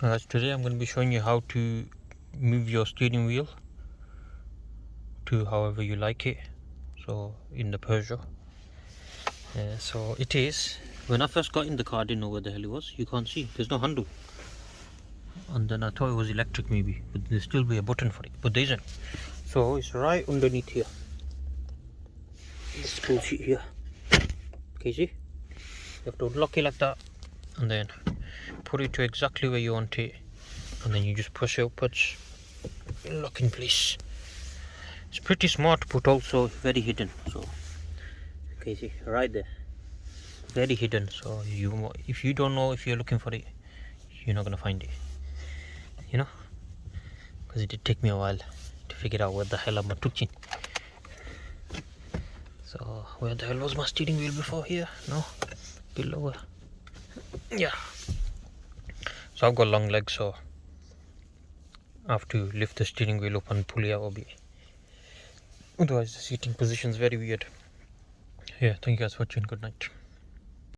Today I'm going to be showing you how to move your steering wheel to however you like it. So in the Peugeot, so it is, when I first got in the car I didn't know where the hell it was. You can't see, there's no handle, and then I thought it was electric maybe, but there'll still be a button for it, but there isn't. So it's right underneath here, this tool sheet here. Okay, see, you have to lock it like that and then put it to exactly where you want it, and then you just push it upwards, lock in place. It's pretty smart but also very hidden. So okay, see right there, very hidden. So if you don't know, if you're looking for it, you're not gonna find it, you know, because it did take me a while to figure out where the hell I'm touching. So where the hell was my steering wheel before? Here? No, a bit lower. Yeah. So I've got long legs, so I have to lift the steering wheel up and pull it out a bit. Otherwise the seating position is very weird. Yeah, thank you guys for watching. Good night.